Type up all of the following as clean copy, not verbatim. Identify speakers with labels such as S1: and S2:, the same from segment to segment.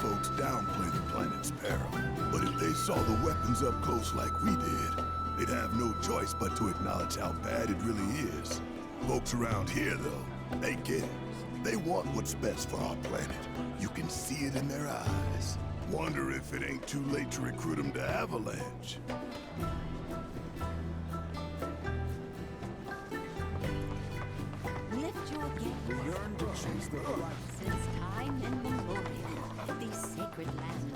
S1: folks downplay the planet's peril. But if they saw the weapons up close like we did, they'd have no choice but to acknowledge how bad it really is. Folks around here, though, they get it. They want what's best for our planet. You can see it in their eyes. Wonder if it ain't too late to recruit them to Avalanche.
S2: Lift your gaze. We yearn to chase the light. Since time immemorial, these sacred lands.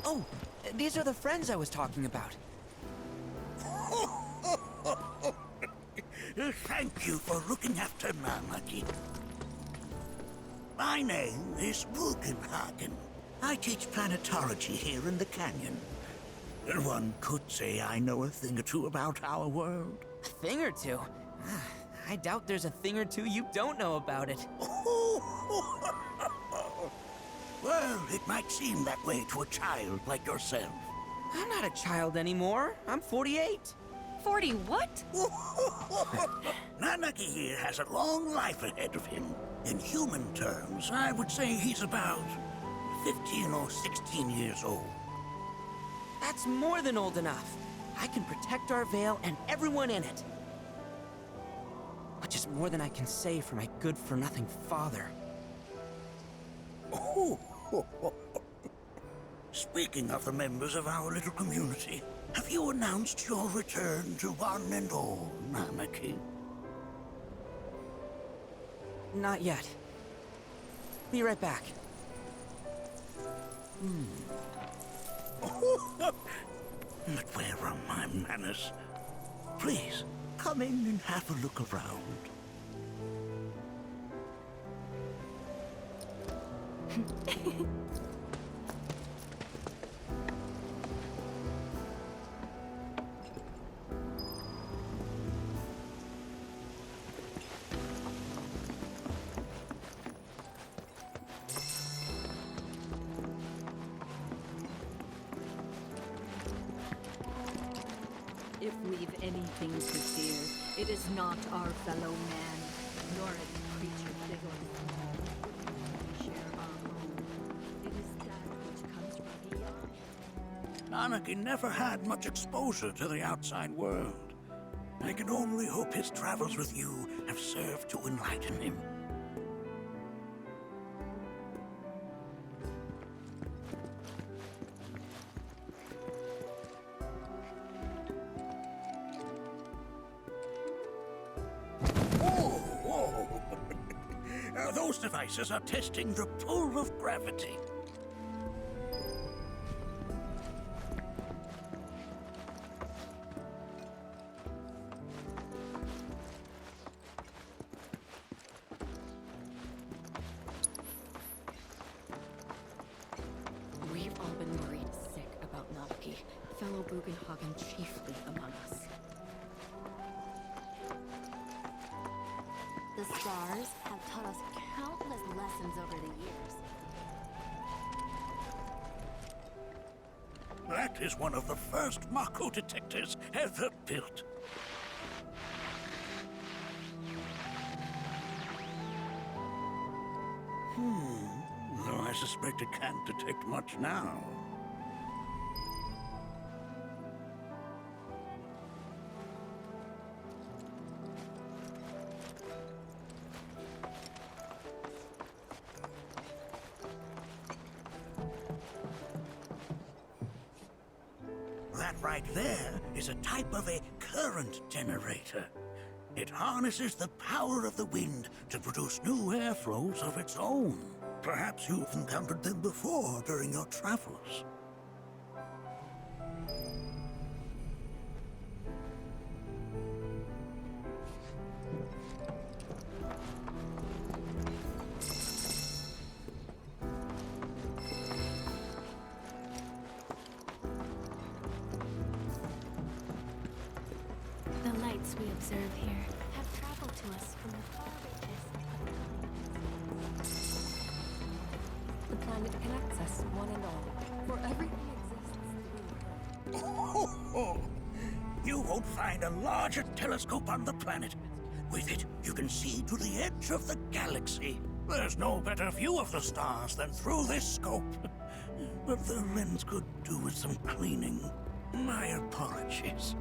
S3: Oh, these are the friends I was talking about.
S4: Thank you for looking after Namaki. My name is Bugenhagen. I teach planetology here in the canyon. One could say I know a thing or two about our world.
S3: A thing or two? I doubt there's a thing or two you don't know about it.
S4: Well, it might seem that way to a child like yourself.
S3: I'm not a child anymore. I'm 48.
S2: 40 what?
S4: Nanaki here has a long life ahead of him. In human terms, I would say he's about 15 or 16 years old.
S3: That's more than old enough. I can protect our Vale and everyone in it. Which is more than I can say for my good-for-nothing father.
S4: Speaking of the members of our little community, have you announced your return to one and all, Namaki?
S3: Not yet. Be right back.
S4: But where are my manners? Please, come in and have a look around.
S5: If we've anything to fear, it is not our fellow man, nor any creature big or small. We share our home. It is that which comes from beyond.
S4: Nanaki never had much exposure to the outside world. I can only hope his travels with you have served to enlighten him. Those devices are testing the pull of gravity.
S5: We've all been worried sick about Namaki, fellow Bugenhagen chiefly among us.
S2: The stars have taught us countless lessons over the years.
S4: That is one of the first Mako detectors ever built. Though I suspect it can't detect much now. That right there is a type of a current generator. It harnesses the power of the wind to produce new airflows of its own. Perhaps you've encountered them before during your travels.
S6: The lights we observe here have traveled to us from the far reaches.
S2: The planet connects us, one and all. For everything exists through her.
S4: Oh, you won't find a larger telescope on the planet. With it, you can see to the edge of the galaxy. There's no better view of the stars than through this scope. But the lens could do with some cleaning. My apologies.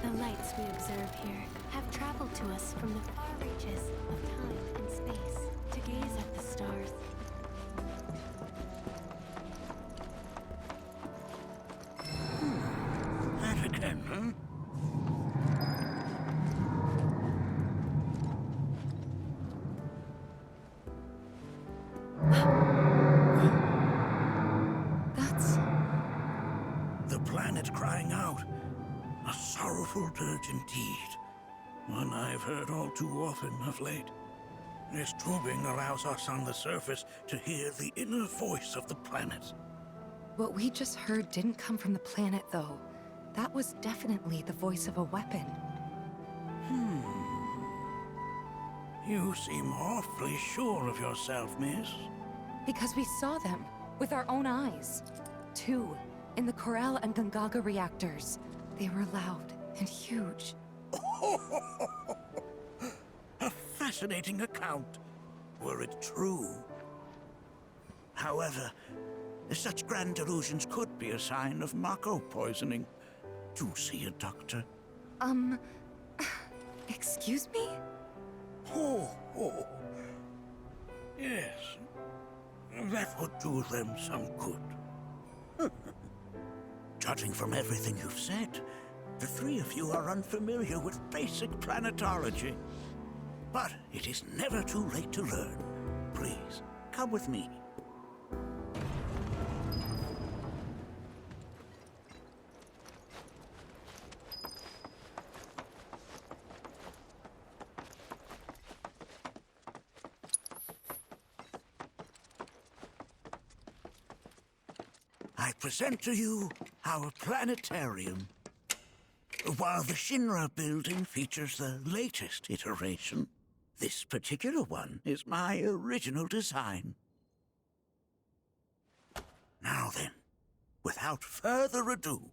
S6: The lights we observe here have traveled to us from the far reaches of time and space to gaze at the stars.
S4: That again, huh?
S2: That's...
S4: The planet crying out. A sorrowful dirge indeed. One I've heard all too often of late. This tubing allows us on the surface to hear the inner voice of the planet.
S2: What we just heard didn't come from the planet, though. That was definitely the voice of a weapon.
S4: You seem awfully sure of yourself, miss.
S2: Because we saw them with our own eyes. Two, in the Corel and Gungaga reactors. They were loud and huge.
S4: A fascinating account, were it true. However, such grand delusions could be a sign of Mako poisoning. Do see a doctor.
S2: Excuse me?
S4: Oh. Yes. That would do them some good. Judging from everything you've said, the three of you are unfamiliar with basic planetology. But it is never too late to learn. Please, come with me. I present to you our planetarium. While the Shinra building features the latest iteration, this particular one is my original design. Now then, without further ado,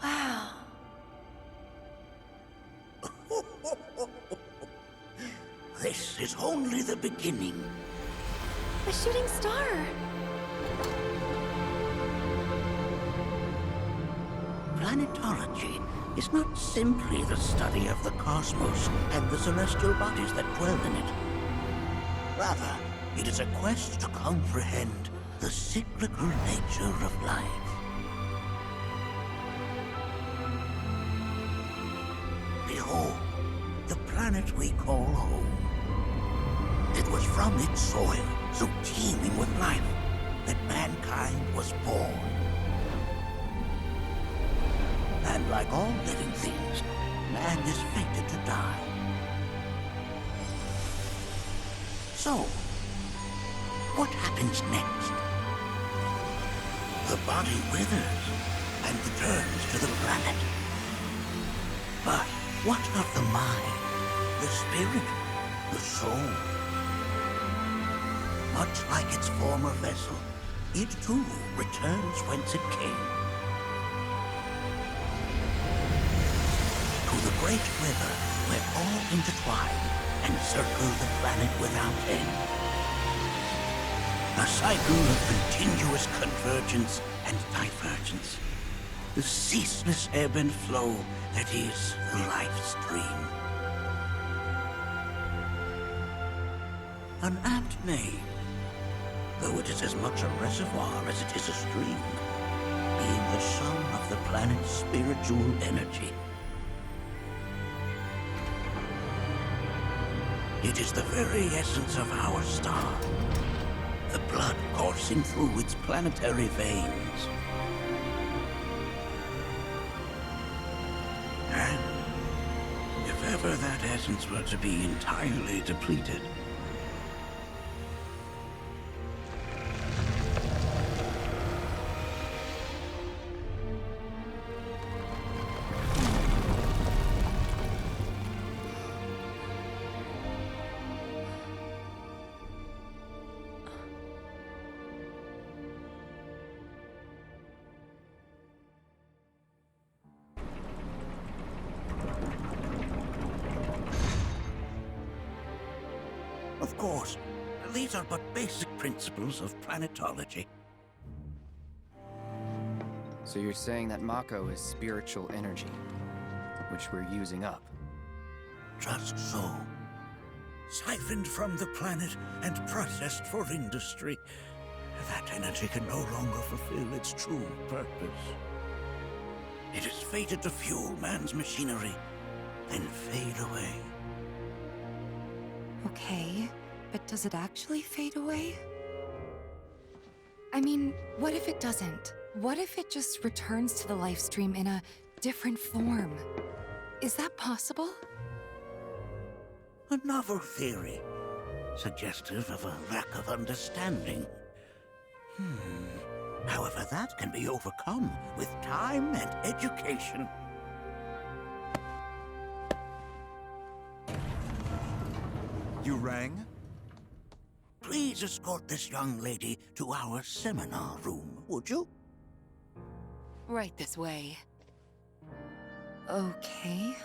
S6: Wow.
S4: this is only the beginning.
S6: A shooting star!
S4: Planetology is not simply the study of the cosmos and the celestial bodies that dwell in it. Rather, it is a quest to comprehend the cyclical nature of life. Behold, the planet we call home. It was from its soil, so teeming with life, that mankind was born. And like all living things, man is fated to die. So, what happens next? The body withers and returns to the planet. But what of the mind, the spirit, the soul? Much like its former vessel, it too returns whence it came. To the great river where all intertwine and circle the planet without end. A cycle of continuous convergence and divergence. The ceaseless ebb and flow that is the life stream. An apt name, though it is as much a reservoir as it is a stream, being the sum of the planet's spiritual energy. It is the very essence of our star, the blood coursing through its planetary veins. And if ever that essence were to be entirely depleted, of course, these are but basic principles of planetology.
S7: So you're saying that Mako is spiritual energy, which we're using up?
S4: Just so. Siphoned from the planet and processed for industry, that energy can no longer fulfill its true purpose. It is fated to fuel man's machinery, then fade away.
S2: Okay, but does it actually fade away? I mean, what if it doesn't? What if it just returns to the life stream in a different form? Is that possible?
S4: A novel theory, suggestive of a lack of understanding. However, that can be overcome with time and education.
S8: You rang?
S4: Please escort this young lady to our seminar room, would you?
S2: Right this way. Okay.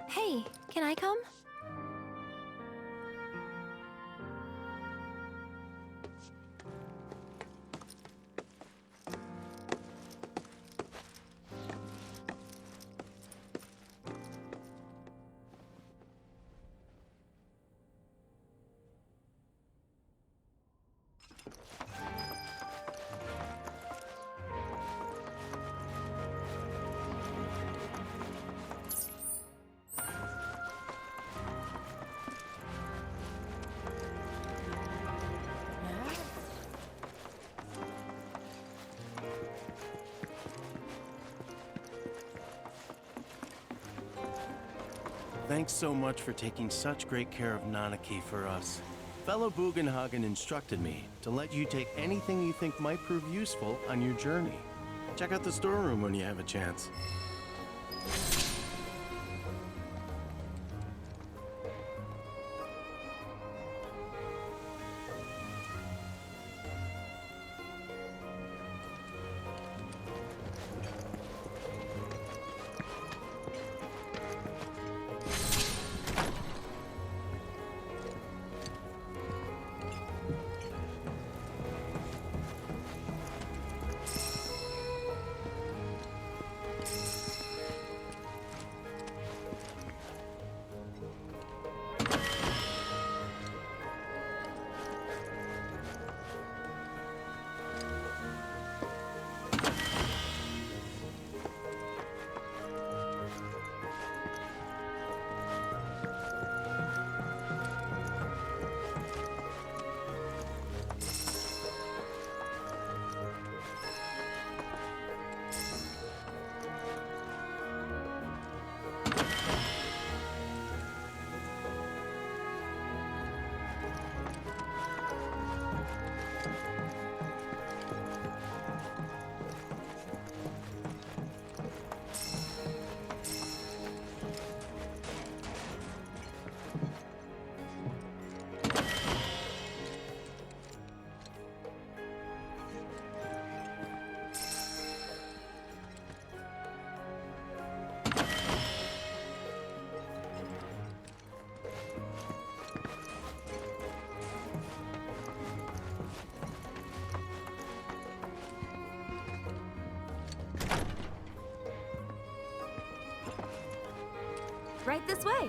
S6: Hey, can I come?
S9: Thanks so much for taking such great care of Nanaki for us. Fellow Bugenhagen instructed me to let you take anything you think might prove useful on your journey. Check out the storeroom when you have a chance.
S10: Right this way.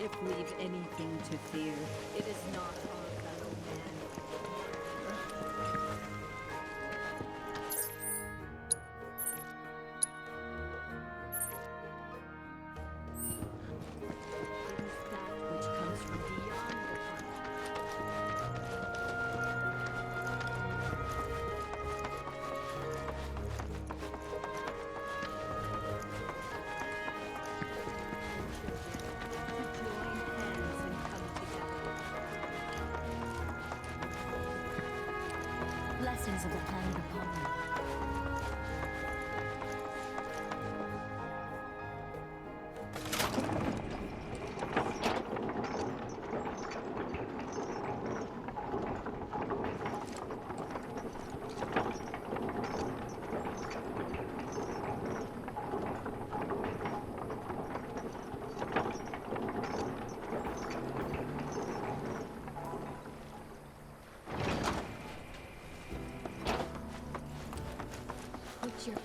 S5: If we've anything to fear, it is not our fellow man. It is that which comes from beyond the planet. To join hands and come together.
S10: Blessings of the planet upon you.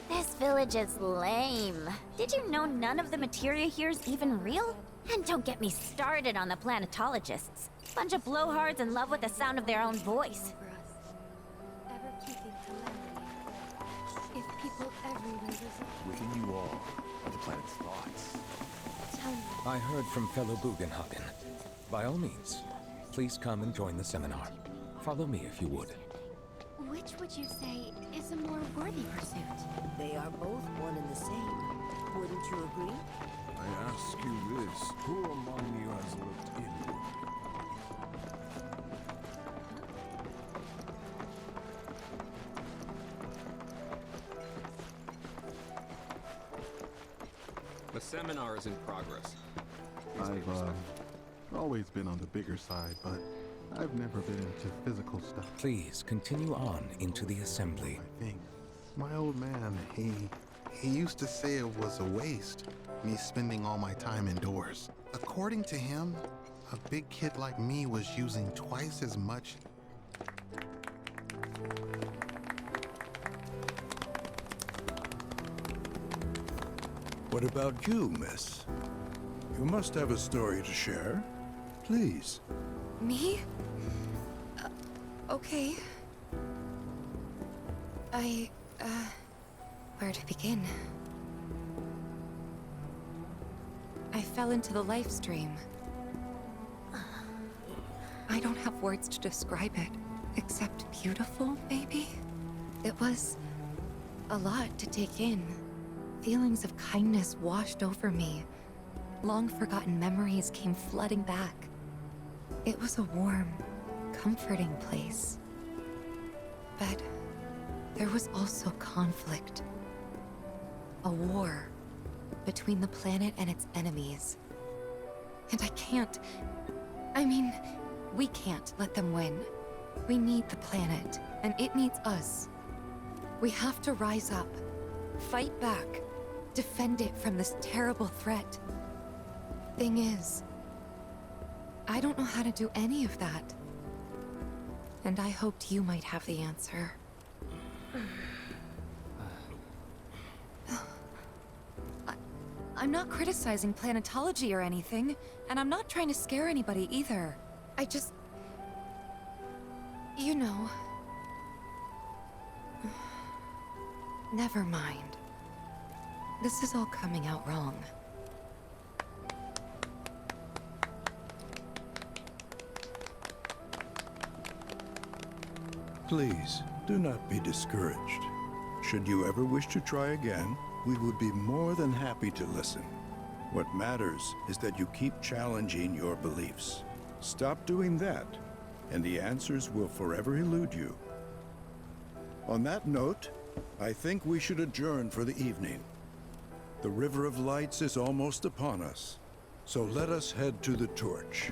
S11: This village is lame. Did you know none of the materia here is even real? And don't get me started on the planetologists. Bunch of blowhards in love with the sound of their own voice.
S6: For us, ever keeping calamity. If people everywhere resist,
S12: Within you all are the planet's thoughts.
S6: tell me,
S12: I heard from fellow Bugenhagen. By all means, please come and join the seminar. Follow me if you would.
S6: which would you say is a more worthy pursuit?
S3: They are both one and the same. Wouldn't you agree?
S1: I ask you this, who among you has looked inward?
S13: The seminar is in progress.
S14: I've always been on the bigger side, but I've never been into physical stuff.
S12: Please continue on into the assembly.
S14: I think my old man, he used to say it was a waste, me spending all my time indoors. According to him, a big kid like me was using twice as much.
S1: What about you, miss? You must have a story to share. Please.
S2: Me? Okay. Where to begin? I fell into the life stream. I don't have words to describe it, except beautiful, maybe? It was a lot to take in. Feelings of kindness washed over me. Long-forgotten memories came flooding back. It was a warm, comforting place. But there was also conflict. A war between the planet and its enemies. And we can't let them win. We need the planet, and it needs us. We have to rise up, fight back, defend it from this terrible threat. Thing is, I don't know how to do any of that. And I hoped you might have the answer. I'm not criticizing planetology or anything, and I'm not trying to scare anybody either. I just... You know... Never mind. This is all coming out wrong.
S1: Please, do not be discouraged. Should you ever wish to try again, we would be more than happy to listen. What matters is that you keep challenging your beliefs. Stop doing that, and the answers will forever elude you. On that note, I think we should adjourn for the evening. The River of Lights is almost upon us, so let us head to the torch.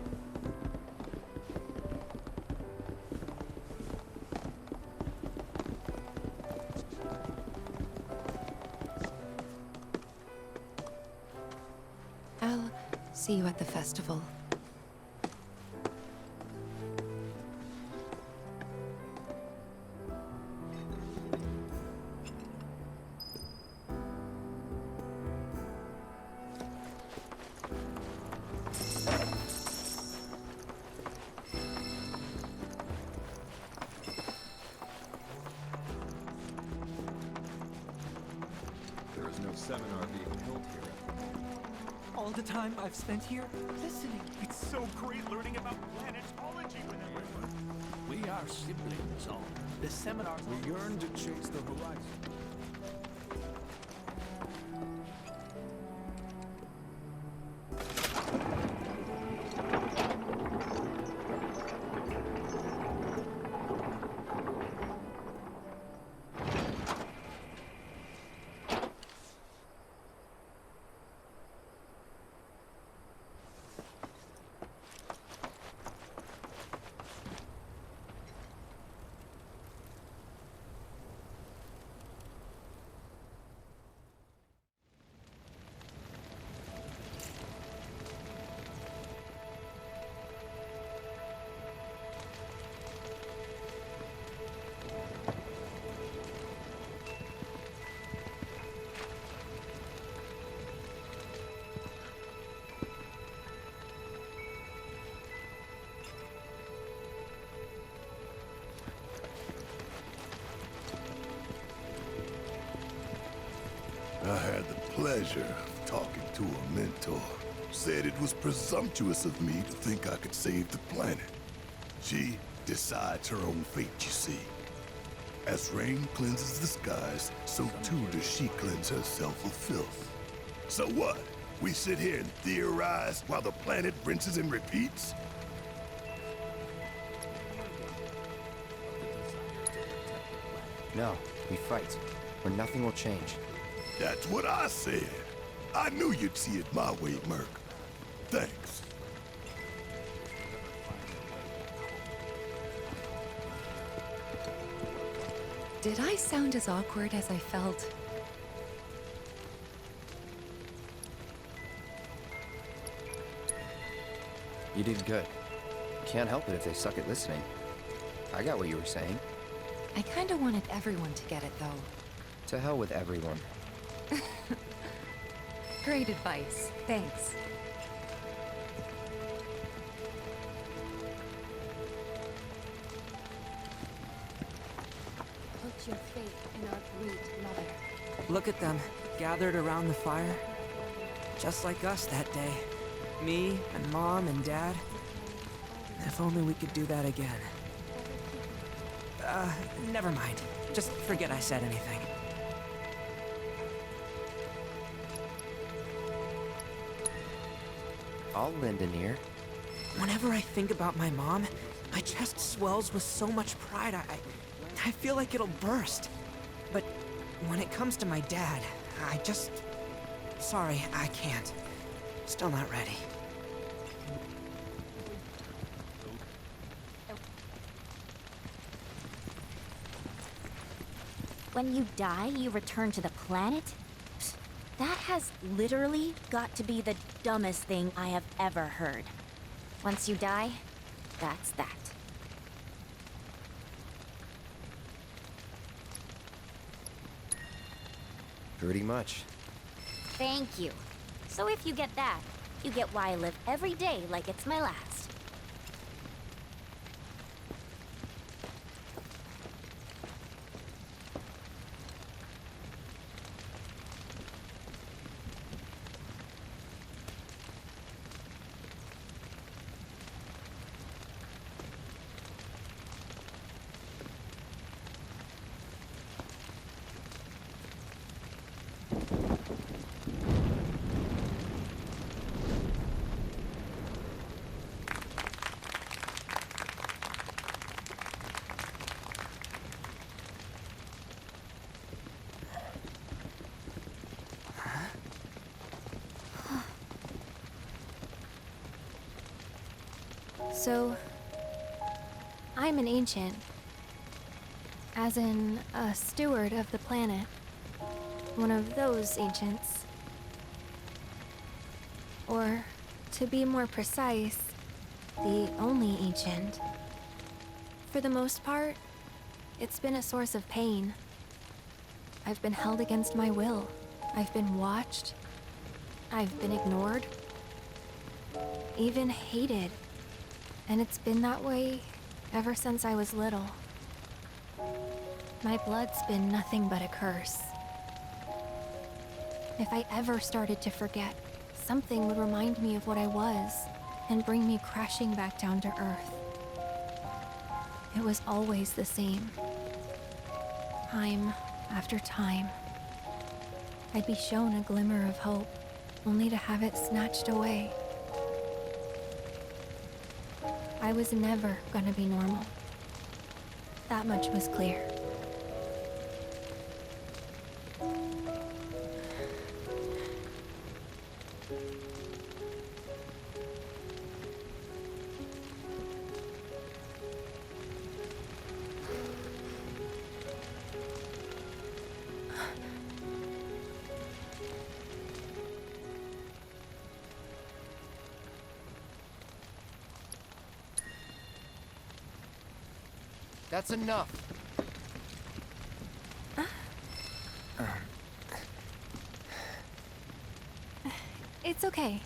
S2: See you at the festival.
S13: There is no seminar being held here.
S15: All the time I've spent here listening. It's so great learning about planetology with everyone.
S4: We are siblings, all.
S15: The seminars.
S1: We yearn to chase the horizon. I had the pleasure of talking to a mentor. Said it was presumptuous of me to think I could save the planet. She decides her own fate, you see. As rain cleanses the skies, so too does she cleanse herself of filth. So what? We sit here and theorize while the planet rinses and repeats?
S7: No, we fight, or nothing will change.
S1: That's what I said. I knew you'd see it my way, Merc. Thanks.
S2: Did I sound as awkward as I felt?
S7: You did good. Can't help it if they suck at listening. I got what you were saying.
S2: I kinda wanted everyone to get it, though.
S7: To hell with everyone.
S2: Great advice. Thanks.
S6: Put your faith in our great mother.
S3: Look at them, gathered around the fire. Just like us that day. Me, and Mom, and Dad. If only we could do that again. Never mind. Just forget I said anything.
S7: I'll lend an ear.
S3: Whenever I think about my mom, my chest swells with so much pride, I feel like it'll burst. But when it comes to my dad, I just... Sorry, I can't. Still not ready.
S11: When you die, you return to the planet? Psst, that has literally got to be the dumbest thing I have ever heard. Once you die, that's that.
S7: Pretty much.
S11: Thank you. So if you get that, you get why I live every day like it's my last.
S6: So, I'm an ancient. As in, a steward of the planet. One of those ancients. Or To be more precise, the only agent. For the most part, it's been a source of pain. I've been held against my will. I've been watched. I've been ignored. Even hated. And it's been that way ever since I was little. My blood's been nothing but a curse. If I ever started to forget, something would remind me of what I was and bring me crashing back down to Earth. It was always the same. Time after time. I'd be shown a glimmer of hope, only to have it snatched away. I was never gonna be normal. That much was clear.
S7: That's enough.
S6: It's okay.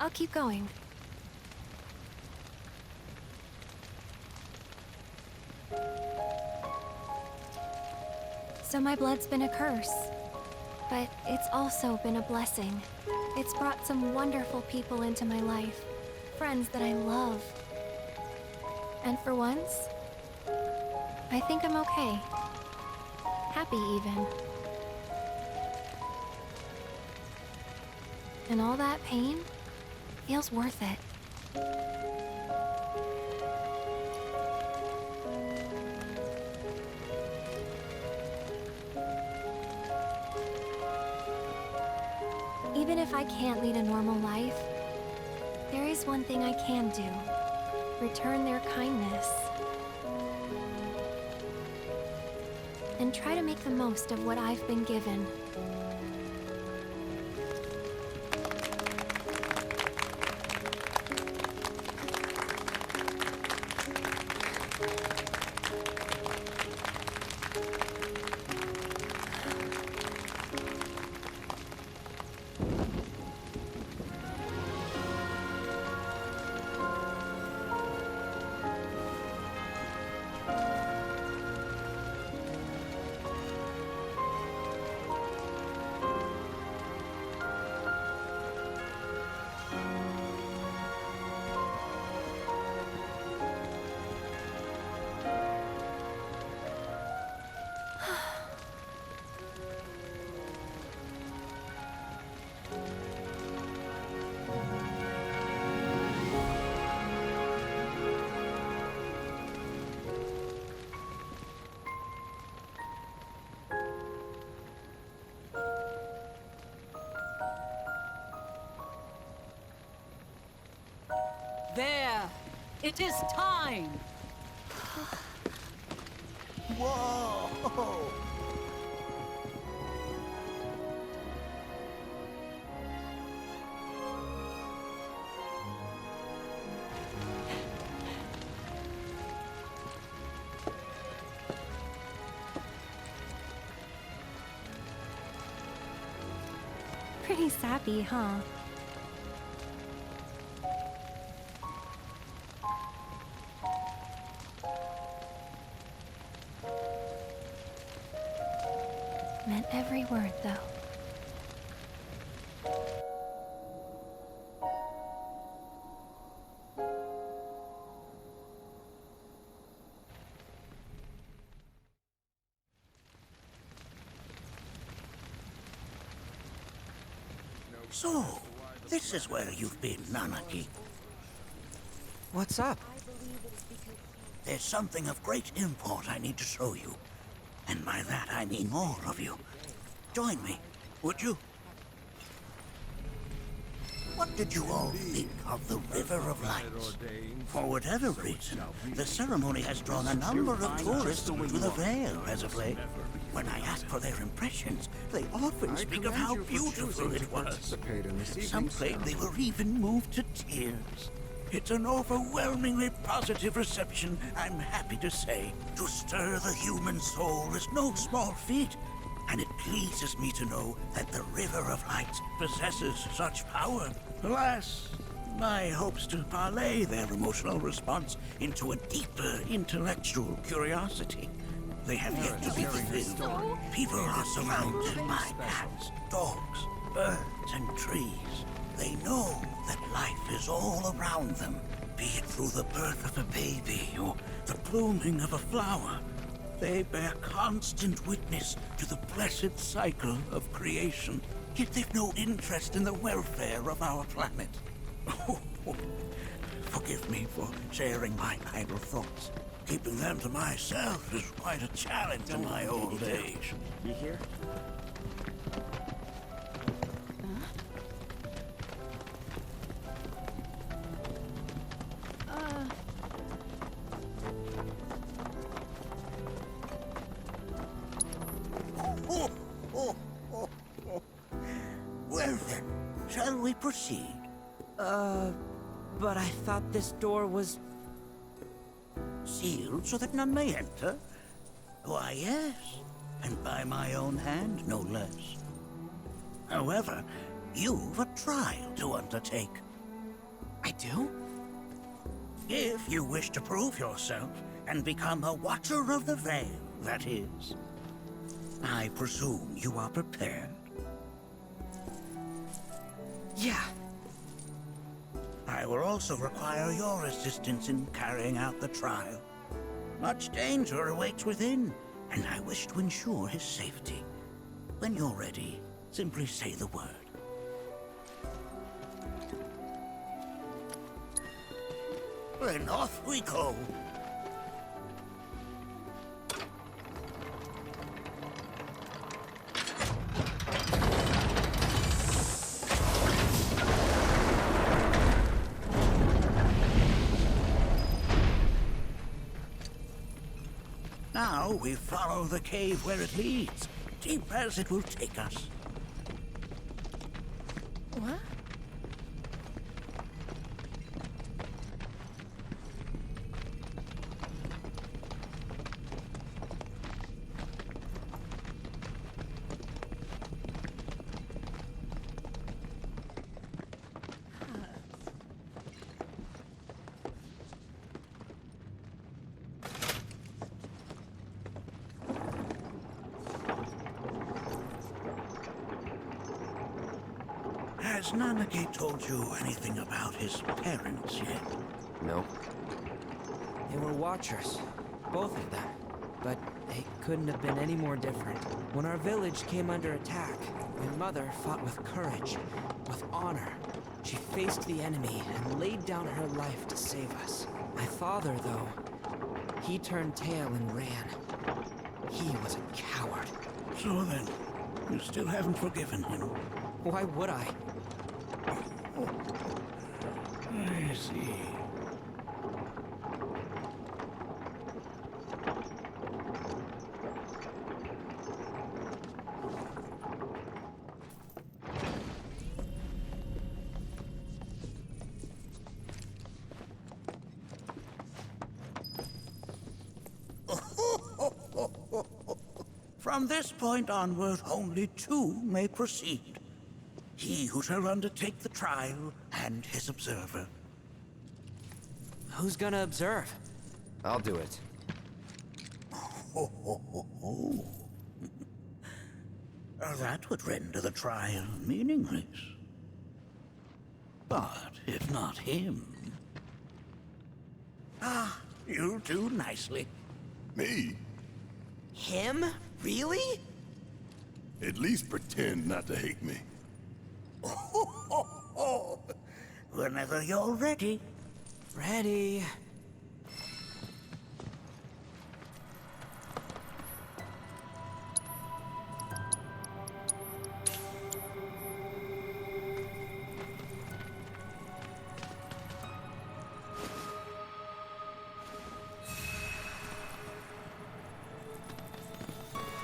S6: I'll keep going. So my blood's been a curse, but it's also been a blessing. It's brought some wonderful people into my life, friends that I love. And for once, I think I'm okay. Happy even. And all that pain feels worth it. Even if I can't lead a normal life, there is one thing I can do. Return their kindness. And try to make the most of what I've been given.
S5: There! It is time!
S4: Whoa!
S6: Pretty sappy, huh? Meant every word, though.
S4: So, this is where you've been, Nanaki.
S3: What's up?
S4: There's something of great import I need to show you. And by that I mean more of you. Join me, would you? What did you all think of the River of Lights? For whatever reason, the ceremony has drawn a number of tourists to the Vale as of late. When I ask for their impressions, they often speak of how beautiful it was. Some claim they were even moved to tears. It's an overwhelmingly positive reception, I'm happy to say. To stir the human soul is no small feat, and it pleases me to know that the River of Light possesses such power. Alas, my hopes to parlay their emotional response into a deeper intellectual curiosity. They have yet to be fulfilled. People are surrounded by cats, dogs, birds, and trees. They know that life is all around them, be it through the birth of a baby or the blooming of a flower. They bear constant witness to the blessed cycle of creation, yet they've no interest in the welfare of our planet. Forgive me for sharing my idle thoughts. Keeping them to myself is quite a challenge in my old age.
S3: You here?
S4: Well then, shall we proceed?
S3: But I thought this door was...
S4: Sealed so that none may enter? Why, yes, and by my own hand, no less. However, you've a trial to undertake.
S3: I do?
S4: If you wish to prove yourself and become a Watcher of the Veil, that is. I presume you are prepared.
S3: Yeah.
S4: I will also require your assistance in carrying out the trial. Much danger awaits within, and I wish to ensure his safety. When you're ready, simply say the word. Then off we go. Now we follow the cave where it leads, deep as it will take us.
S3: What?
S4: Has Nanake told you anything about his parents yet?
S7: Nope.
S3: They were Watchers, both of them. But they couldn't have been any more different. When our village came under attack, my mother fought with courage, with honor. She faced the enemy and laid down her life to save us. My father, though, he turned tail and ran. He was a coward.
S4: So then, you still haven't forgiven him?
S3: Why would I?
S4: I see. From this point onward, only two may proceed. He who shall undertake the trial, and his observer.
S3: Who's gonna observe?
S7: I'll do it.
S4: That would render the trial meaningless. But if not him... Ah, you'll do nicely.
S1: Me?
S3: Him? Really?
S1: At least pretend not to hate me.
S4: Whenever you're ready.
S3: Ready.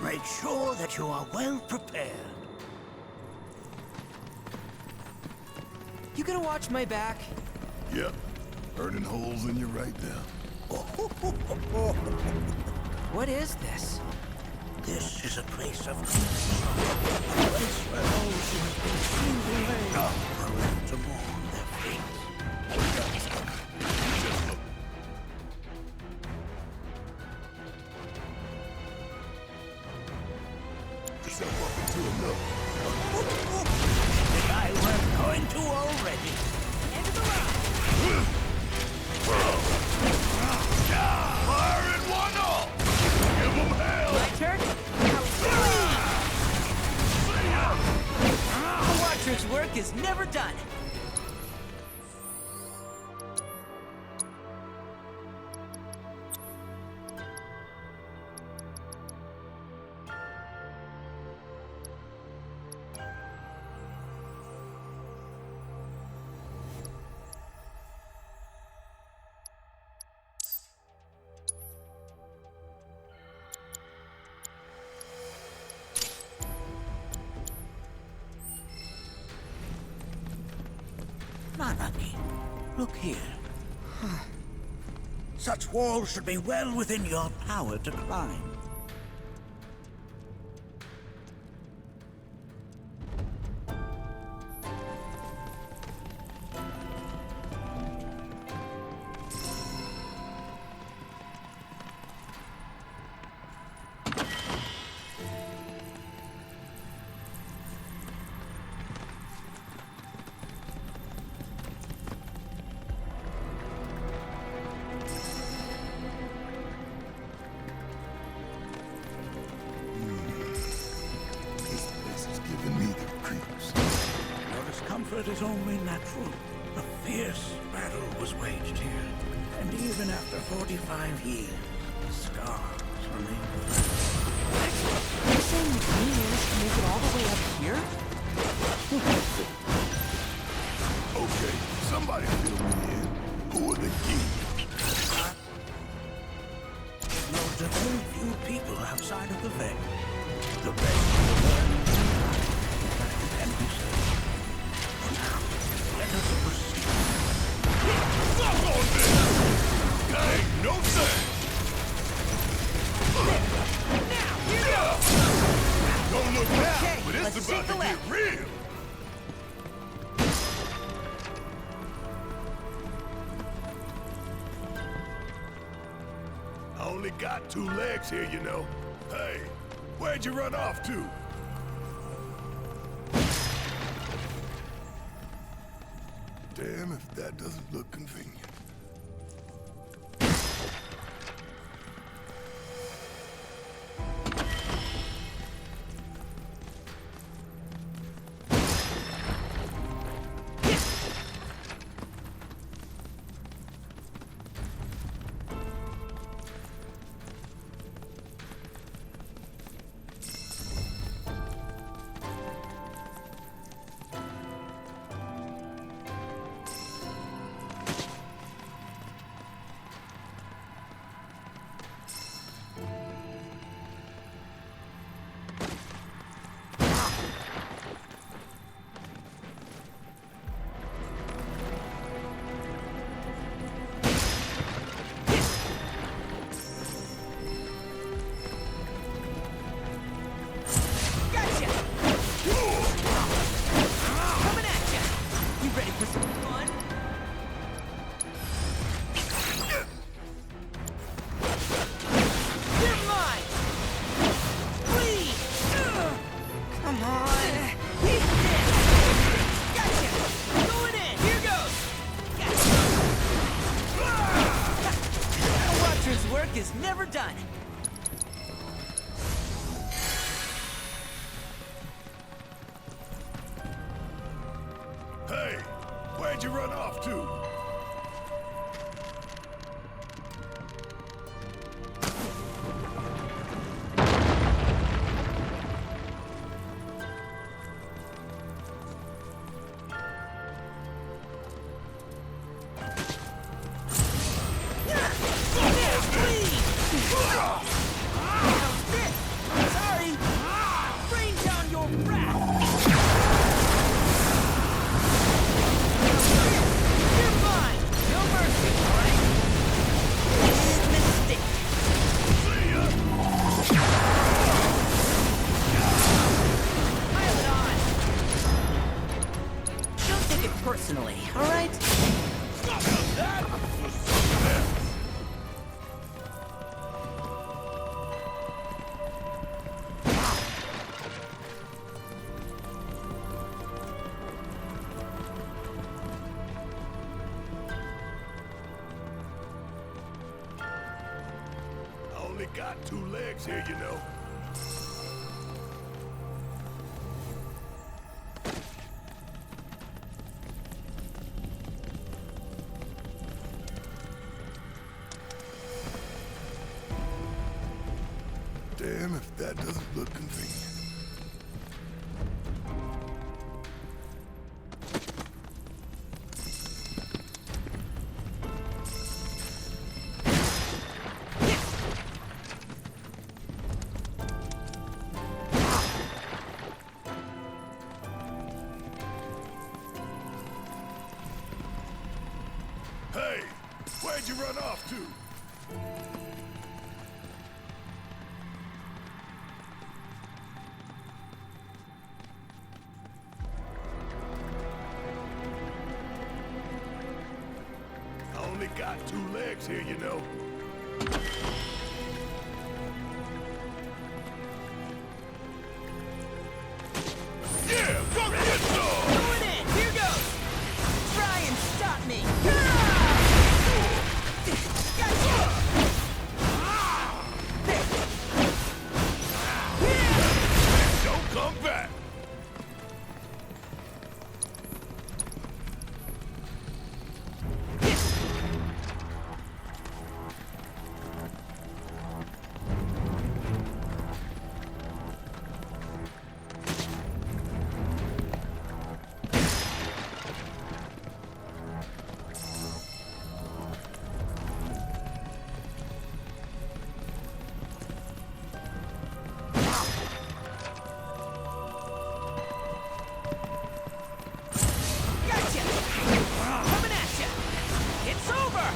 S4: May make sure that you are well prepared.
S3: You gonna watch my back?
S1: Yep. Burning holes in you right now.
S3: What is this?
S4: This is a place of peace. A place where those who have been sealed away are left to mourn their fate.
S1: Yourself up into a nook.
S4: Think I weren't going to already. End of the round.
S1: Fire in one all! Give them hell!
S3: My turn? The Watcher's work is never done.
S4: Nanaki, look here. Such walls should be well within your power to climb. Comfort is only natural. A fierce battle was waged here, and even after 45 years, scars remain.
S3: You're saying the team managed to make it all the way up here?
S1: Okay, somebody fill me in. Who are the key?
S4: Known to very few people outside of the veil. The rest will learn and be safe. Let us proceed.
S1: Fuck on this! That ain't no thing!
S3: Now, here you go!
S1: Don't look now,
S3: Okay,
S1: but it's
S3: let's
S1: about
S3: take
S1: to
S3: a
S1: get
S3: lap.
S1: real! I only got 2 legs here, you know. Hey, where'd you run off to? Damn if that doesn't look convenient.
S3: Is never done.
S1: Hey, where'd you run off to?
S3: Sorry. personally, alright?
S1: That was something. I only got 2 legs here, you know. Damn if that doesn't look convenient. Hey, where'd you run off to? I only got 2 legs here, you know. Yeah, go get some!
S3: Going in! Here goes! Try and stop me!
S1: Don't come back!
S3: Gotcha! Coming at ya! It's over!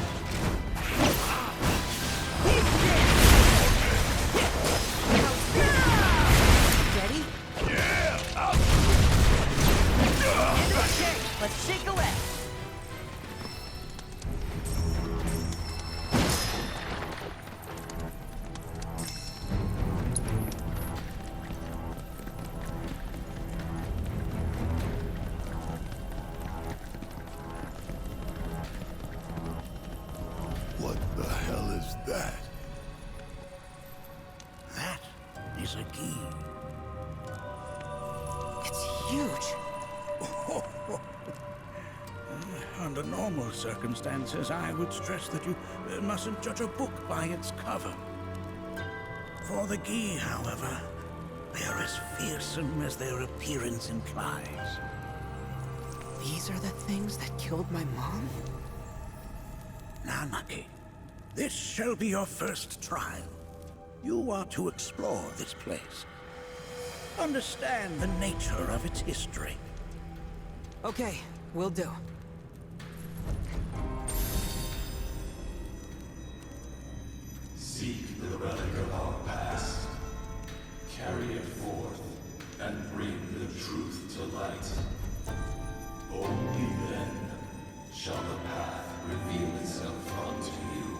S3: He's dead! Ready?
S1: Yeah! Up!
S3: Okay, let's shake a leg!
S1: What the hell is that?
S4: That is a key.
S3: It's huge!
S4: Under normal circumstances, I would stress that you mustn't judge a book by its cover. For the Gi, however, they are as fearsome as their appearance implies.
S3: These are the things that killed my mom?
S4: Now, Nucky, this shall be your first trial. You are to explore this place. Understand the nature of its history.
S3: Okay, will do.
S16: Seek the relic of our past. Carry it forth and bring the truth to light. Only then shall the path reveal itself unto you.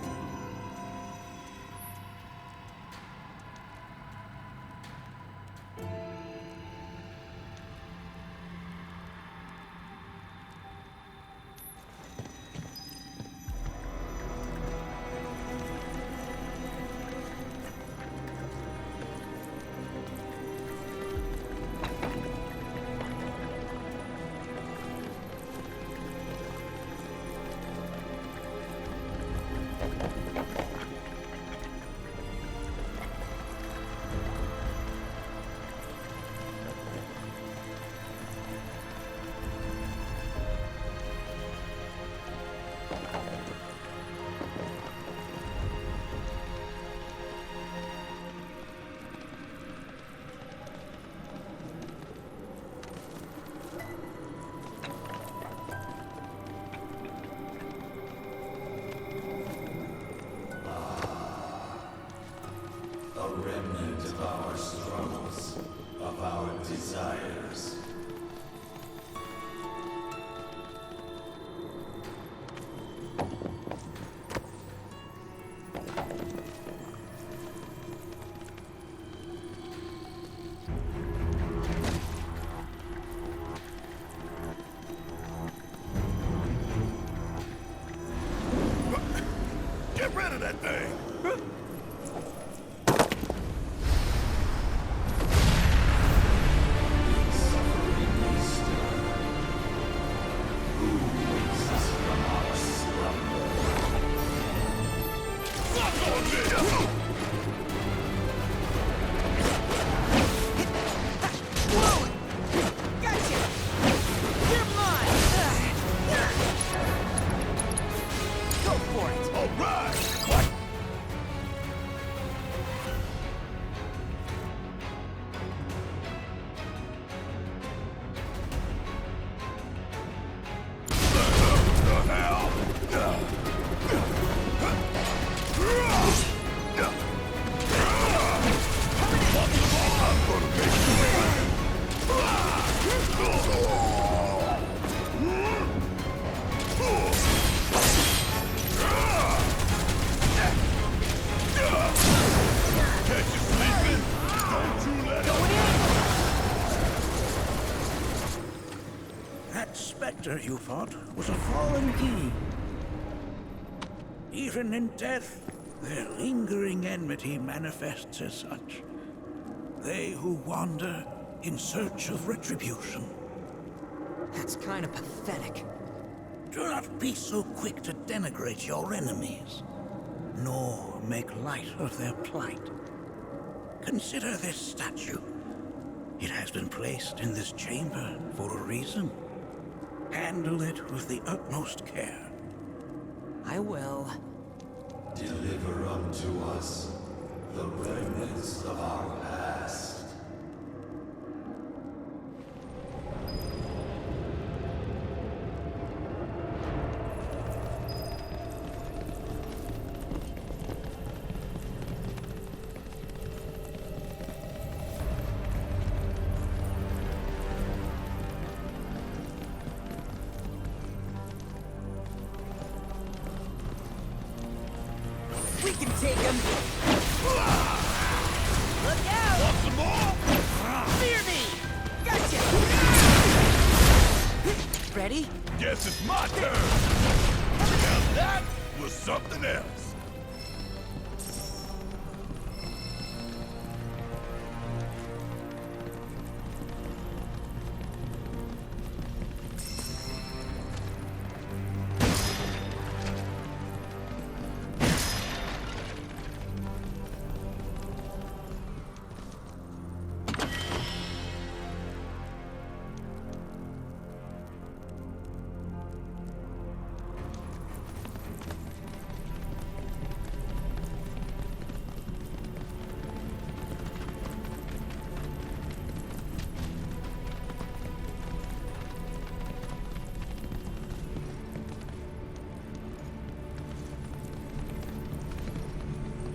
S4: specter you fought was a fallen king. Even in death, their lingering enmity manifests as such. They who wander in search of retribution.
S3: That's kind of pathetic.
S4: Do not be so quick to denigrate your enemies, nor make light of their plight. Consider this statue. It has been placed in this chamber for a reason. Handle it with the utmost care.
S3: I will.
S16: Deliver unto us the remnants of our past.
S3: We can take him! Look out!
S1: Want some more?
S3: Fear me! Gotcha! Ready?
S1: Guess it's my turn! Now that was something else!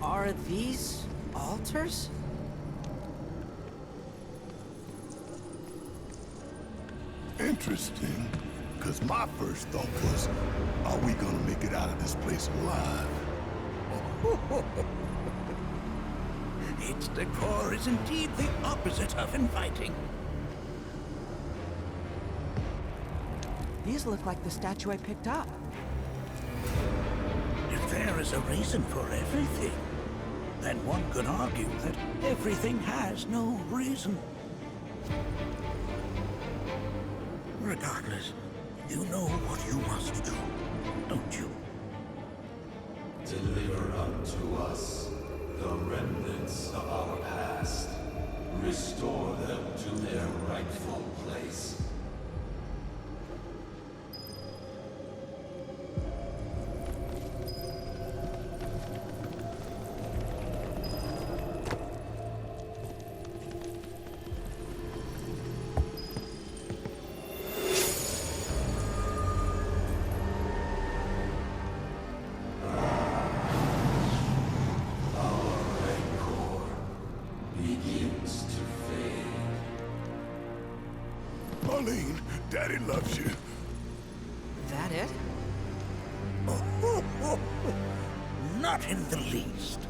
S3: Are these altars?
S1: Interesting. Because my first thought was, are we gonna make it out of this place alive?
S4: Its decor is indeed the opposite of inviting.
S3: These look like the statue I picked up.
S4: If there is a reason for everything, then one could argue that everything has no reason. Regardless, you know what you must do, don't you?
S16: Deliver unto us the remnants of our past. Restore them to their rightful place.
S1: Marlene, Daddy loves you.
S3: That it?
S4: Not in the least.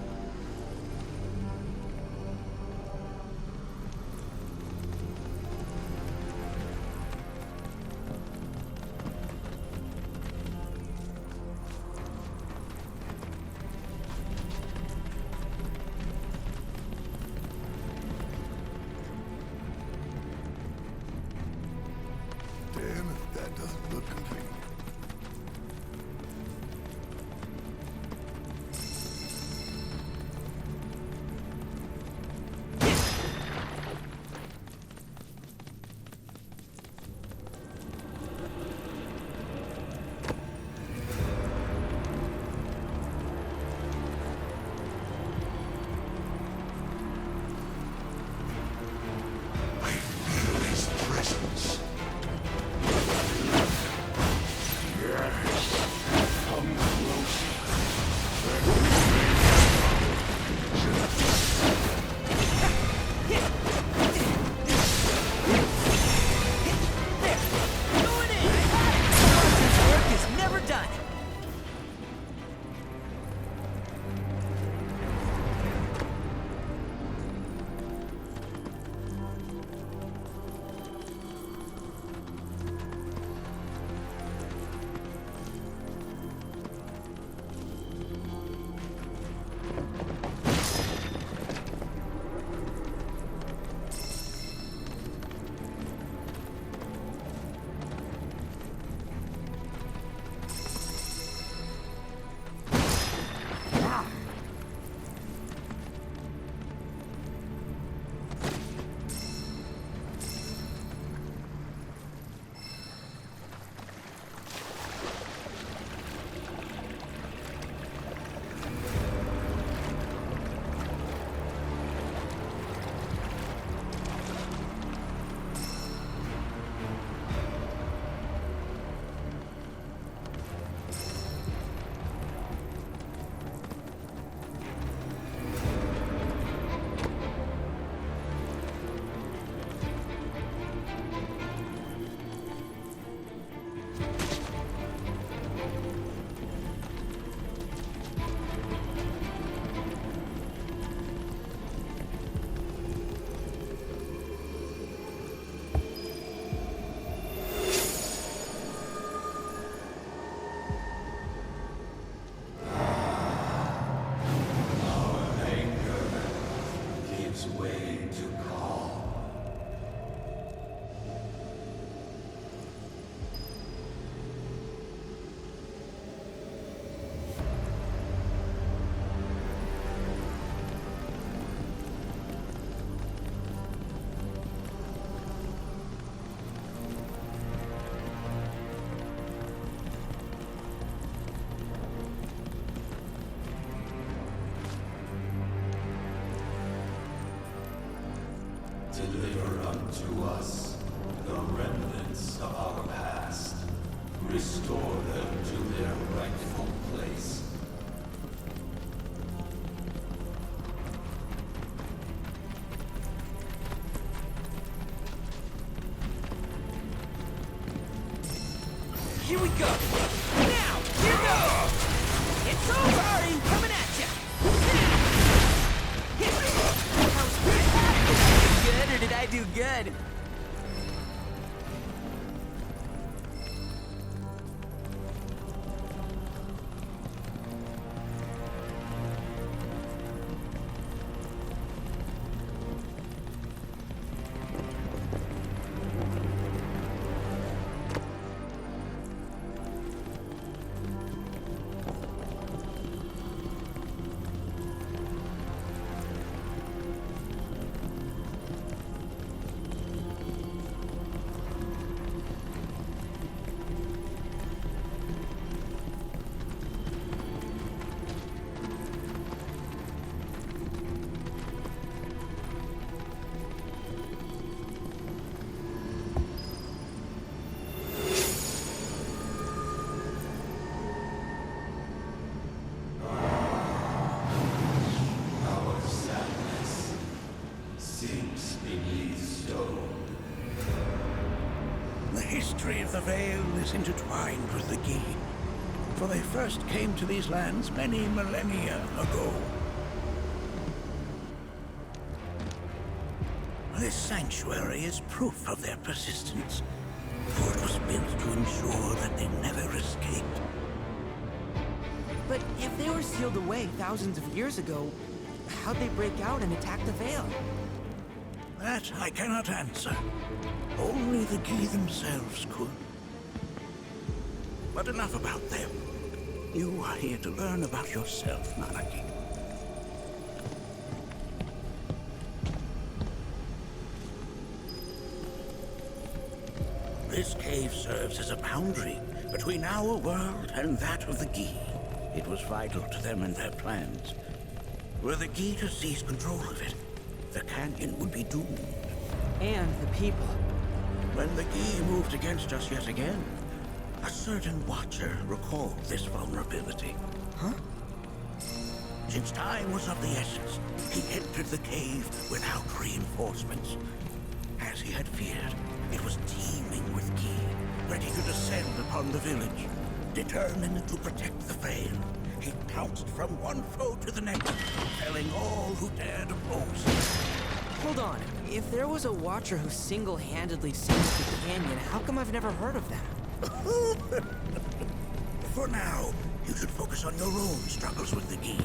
S1: Damn if that doesn't look complete.
S3: Here we go. Now, here goes. It's over. Sorry, coming at you. Good, or did I do good?
S4: The history of the Vale is intertwined with the Gi, for they first came to these lands many millennia ago. This sanctuary is proof of their persistence, for it was built to ensure that they never escaped.
S3: But if they were sealed away thousands of years ago, how'd they break out and attack the Vale?
S4: That I cannot answer. Only the Gi themselves could. But enough about them. You are here to learn about yourself, Nanaki. This cave serves as a boundary between our world and that of the Gi. It was vital to them and their plans. Were the Gi to seize control of it, the canyon would be doomed.
S3: And the people.
S4: When the Gi moved against us yet again, a certain Watcher recalled this vulnerability.
S3: Huh?
S4: Since time was of the essence, he entered the cave without reinforcements. As he had feared, it was teeming with Gi, ready to descend upon the village. Determined to protect the Vale, he pounced from one foe to the next, felling all who dared oppose.
S3: Hold on. If there was a Watcher who single-handedly saved the canyon, how come I've never heard of them?
S4: For now, you should focus on your own struggles with the Gi.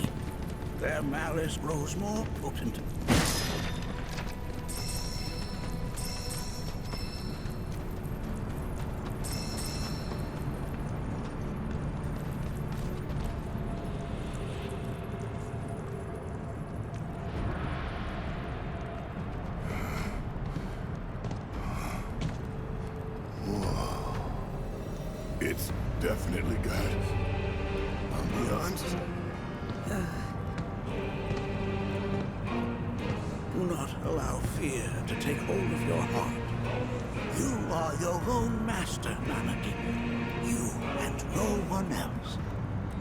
S4: Their malice grows more potent.
S1: It's definitely got ambiance.
S4: Do not allow fear to take hold of your heart. You are your own master, Nanaki. You and no one else.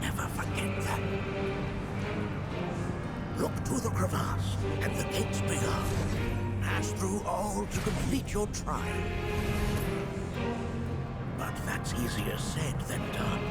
S4: Never forget that. Look to the crevasse and the gates beyond. Pass through all to complete your trial. But that's easier said than done.